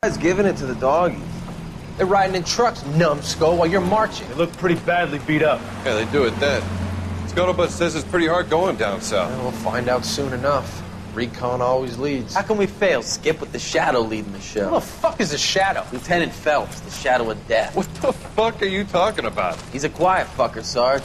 Guys giving it to the doggies. They're riding in trucks, numbskull, while you're marching. They look pretty badly beat up. Yeah, they do at that. Scuttlebutt says it's pretty hard going down south. Well, we'll find out soon enough. Recon always leads. How can we fail? Skip with the Shadow leading the show. Who the fuck is a Shadow? Lieutenant Phelps, the Shadow of Death. What the fuck are you talking about? He's a quiet fucker, Sarge.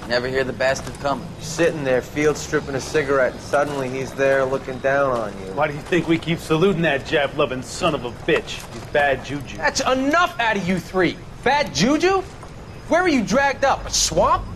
Never hear the bastard coming. You're sitting there, field stripping a cigarette, and suddenly he's there looking down on you. Why do you think we keep saluting that Jap-loving son of a bitch? He's bad juju. That's enough out of you three. Bad juju? Where were you dragged up? A swamp?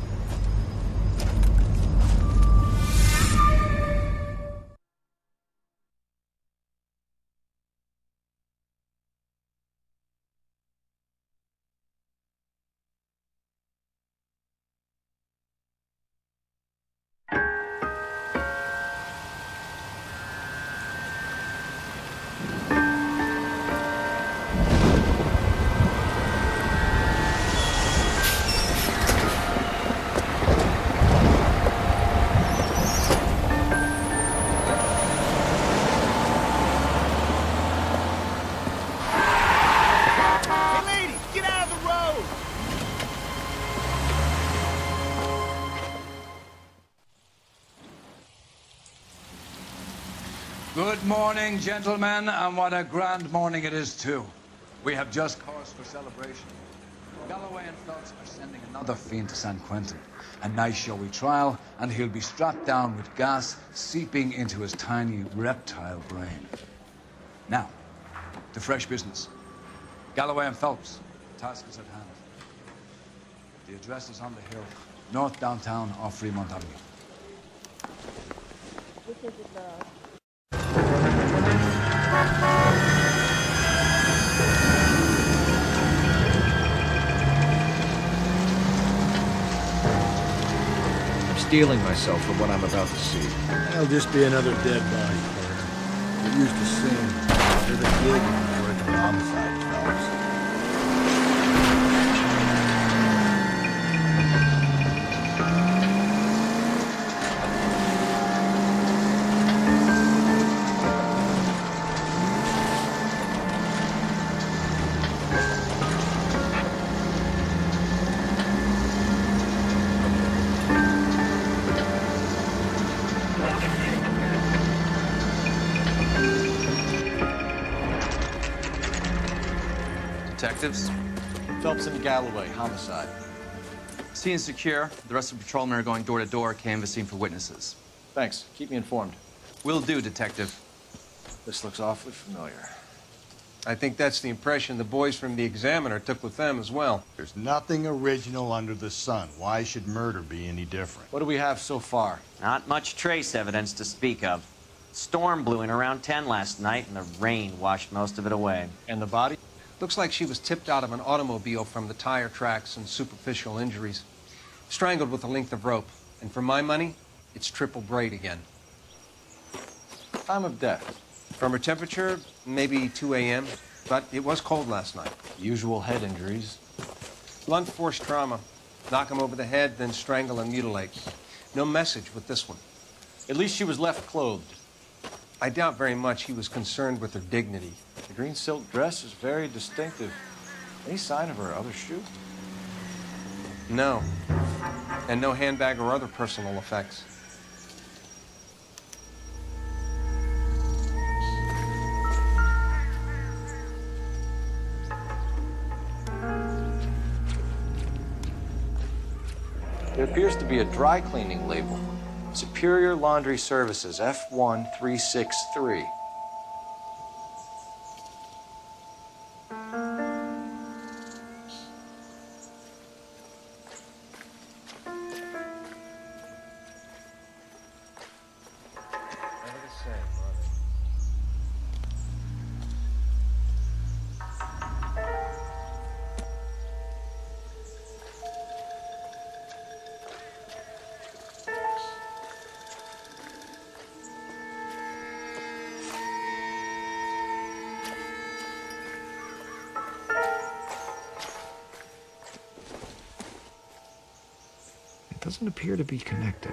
Good morning, gentlemen, and what a grand morning it is, too. We have just cause for celebration. Galloway and Phelps are sending another fiend to San Quentin. A nice showy trial, and he'll be strapped down with gas seeping into his tiny reptile brain. Now, to fresh business. Galloway and Phelps, the task is at hand. The address is on the hill, north downtown off Fremont Avenue. I'm steeling myself for what I'm about to see. That'll just be another dead body, Carter. Get used to seeing. There's a gig before it can homicide, Phelps. Detectives? Phelps and Galloway, homicide. Scene is secure. The rest of the patrolmen are going door to door, canvassing for witnesses. Thanks. Keep me informed. Will do, Detective. This looks awfully familiar. I think that's the impression the boys from the Examiner took with them as well. There's nothing original under the sun. Why should murder be any different? What do we have so far? Not much trace evidence to speak of. Storm blew in around 10 last night, and the rain washed most of it away. And the body? Looks like she was tipped out of an automobile from the tire tracks and superficial injuries. Strangled with a length of rope. And for my money, it's triple braid again. Time of death? From her temperature, maybe 2 a.m., but it was cold last night. Usual head injuries. Blunt force trauma. Knock him over the head, then strangle and mutilate. No message with this one. At least she was left clothed. I doubt very much he was concerned with her dignity. The green silk dress is very distinctive. Any sign of her other shoe? No. And no handbag or other personal effects. There appears to be a dry cleaning label. Superior Laundry Services, F1363. Doesn't appear to be connected.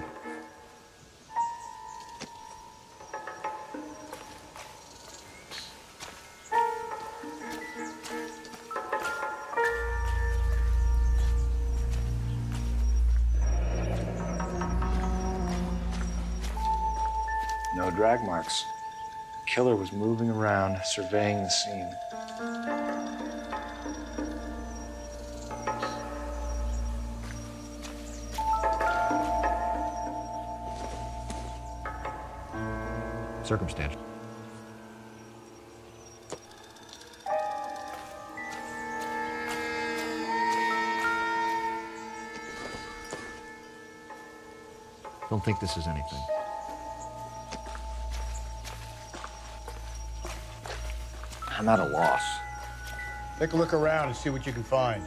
drag marks. The killer was moving around, surveying the scene. Circumstantial. Don't think this is anything. I'm at a loss. Take a look around and see what you can find.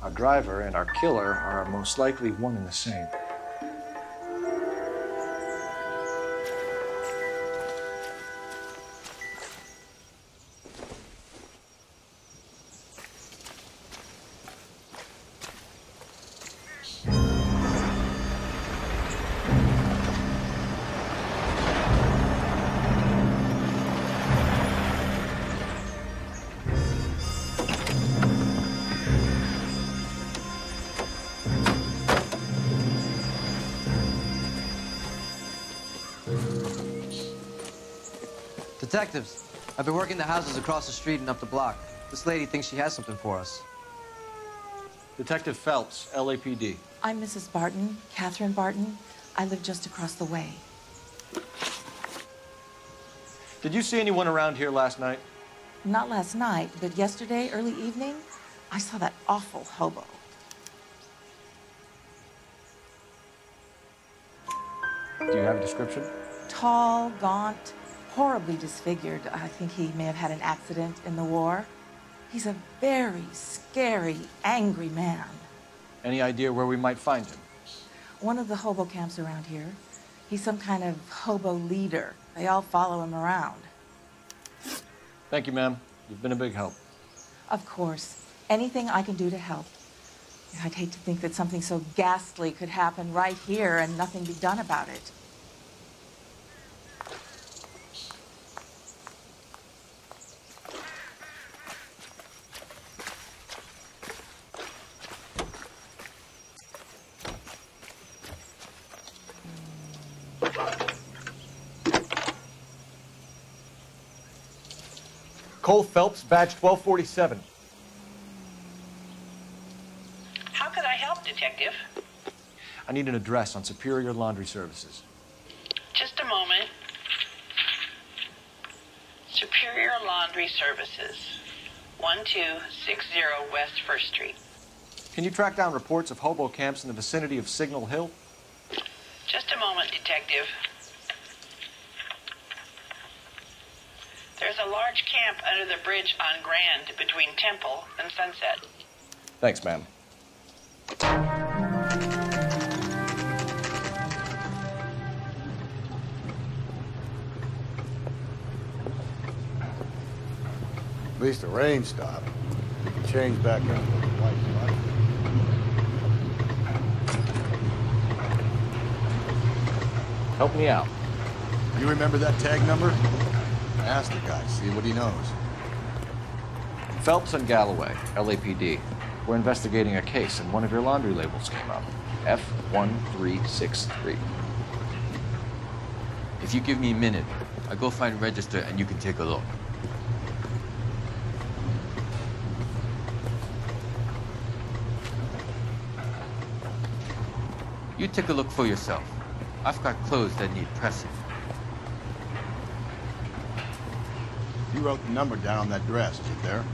Our driver and our killer are most likely one and the same. Detectives, I've been working the houses across the street and up the block. This lady thinks she has something for us. Detective Phelps, LAPD. I'm Mrs. Barton, Catherine Barton. I live just across the way. Did you see anyone around here last night? Not last night, but yesterday, early evening, I saw that awful hobo. Do you have a description? Tall, gaunt, horribly disfigured. I think he may have had an accident in the war. He's a very scary, angry man. Any idea where we might find him? One of the hobo camps around here. He's some kind of hobo leader. They all follow him around. Thank you, ma'am. You've been a big help. Of course. Anything I can do to help. I'd hate to think that something so ghastly could happen right here and nothing be done about it. Cole Phelps, badge 1247. How could I help, Detective? I need an address on Superior Laundry Services. Just a moment. Superior Laundry Services, 1260 West 1st Street. Can you track down reports of hobo camps in the vicinity of Signal Hill? Just a moment, Detective. There's a large camp under the bridge on Grand between Temple and Sunset. Thanks, ma'am. At least the rain stopped. We can change back up with the white light. Help me out. You remember that tag number? Ask the guy, see what he knows. Phelps and Galloway, LAPD. We're investigating a case, and one of your laundry labels came up. F1363. If you give me a minute, I'll go find register and you can take a look. You take a look for yourself. I've got clothes that need pressing. You wrote the number down on that dress, is it there?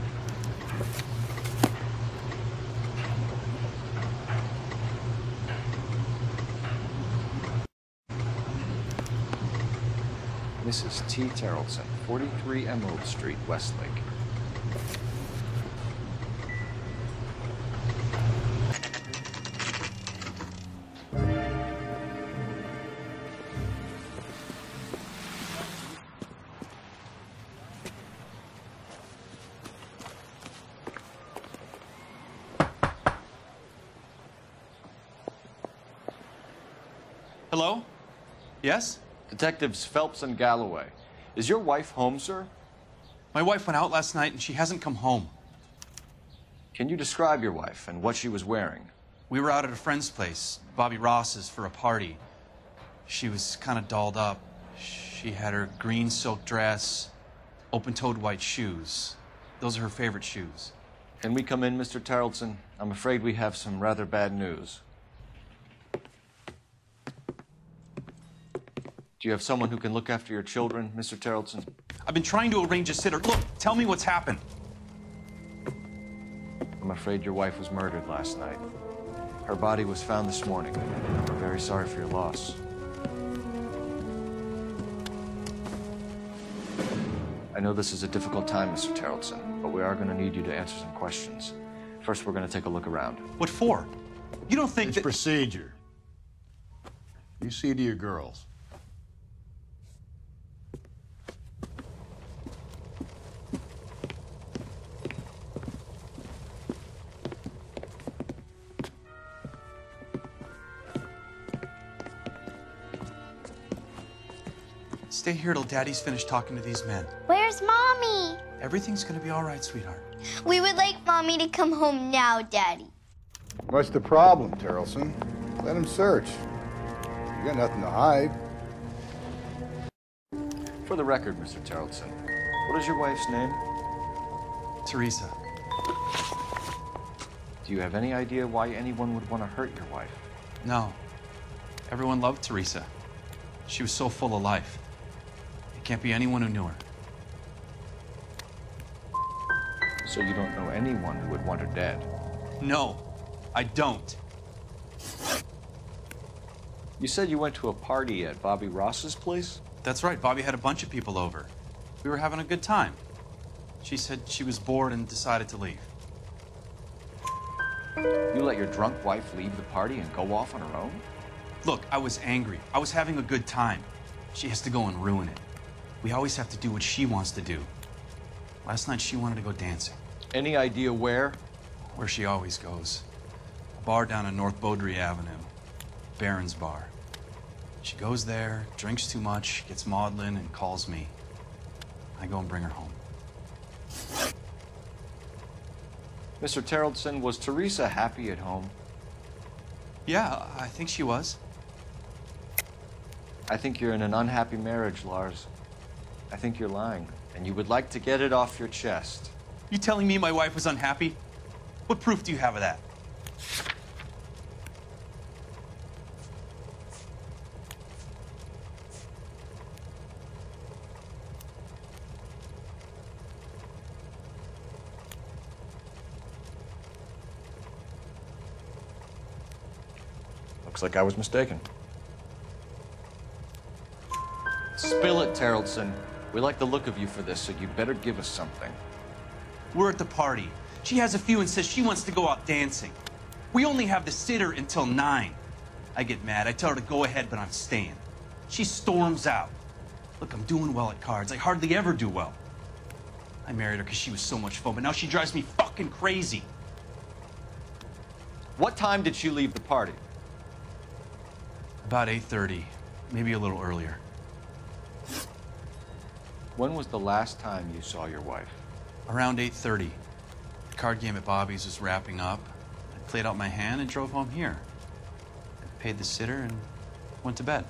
Mrs. T. Terrellson, 43 Emerald Street, Westlake. Hello? Yes? Detectives Phelps and Galloway. Is your wife home, sir? My wife went out last night and she hasn't come home. Can you describe your wife and what she was wearing? We were out at a friend's place, Bobby Ross's, for a party. She was kind of dolled up. She had her green silk dress, open-toed white shoes. Those are her favorite shoes. Can we come in, Mr. Tarleton? I'm afraid we have some rather bad news. Do you have someone who can look after your children, Mr. Tarleton? I've been trying to arrange a sitter. Look, tell me what's happened. I'm afraid your wife was murdered last night. Her body was found this morning. We're very sorry for your loss. I know this is a difficult time, Mr. Tarleton, but we are going to need you to answer some questions. First, we're going to take a look around. What for? You don't think It's procedure. You see to your girls. Stay here till Daddy's finished talking to these men. Where's Mommy? Everything's gonna be all right, sweetheart. We would like Mommy to come home now, Daddy. What's the problem, Tarleton? Let him search. You got nothing to hide. For the record, Mr. Tarleton, what is your wife's name? Teresa. Do you have any idea why anyone would want to hurt your wife? No. Everyone loved Teresa. She was so full of life. It can't be anyone who knew her. So you don't know anyone who would want her dead? No, I don't. You said you went to a party at Bobby Ross's place? That's right. Bobby had a bunch of people over. We were having a good time. She said she was bored and decided to leave. You let your drunk wife leave the party and go off on her own? Look, I was angry. I was having a good time. She has to go and ruin it. We always have to do what she wants to do. Last night, she wanted to go dancing. Any idea where? Where she always goes. A bar down on North Beaudry Avenue. Barron's Bar. She goes there, drinks too much, gets maudlin, and calls me. I go and bring her home. Mr. Tarleton, was Teresa happy at home? Yeah, I think she was. I think you're in an unhappy marriage, Lars. I think you're lying, and you would like to get it off your chest. You telling me my wife was unhappy? What proof do you have of that? Looks like I was mistaken. Spill it, Tarleton. We like the look of you for this, so you better give us something. We're at the party. She has a few and says she wants to go out dancing. We only have the sitter until 9. I get mad. I tell her to go ahead, but I'm staying. She storms out. Look, I'm doing well at cards. I hardly ever do well. I married her because she was so much fun, but now she drives me fucking crazy. What time did she leave the party? About 8:30, maybe a little earlier. When was the last time you saw your wife? Around 8:30. The card game at Bobby's was wrapping up. I played out my hand and drove home here. I paid the sitter and went to bed.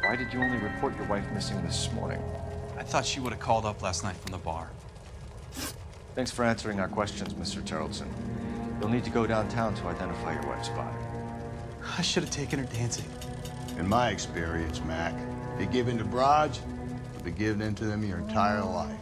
Why did you only report your wife missing this morning? I thought she would have called up last night from the bar. Thanks for answering our questions, Mr. Tarleton. You'll need to go downtown to identify your wife's body. I should have taken her dancing. In my experience, Mac, if you give in to broads, you'll be giving in to them your entire life.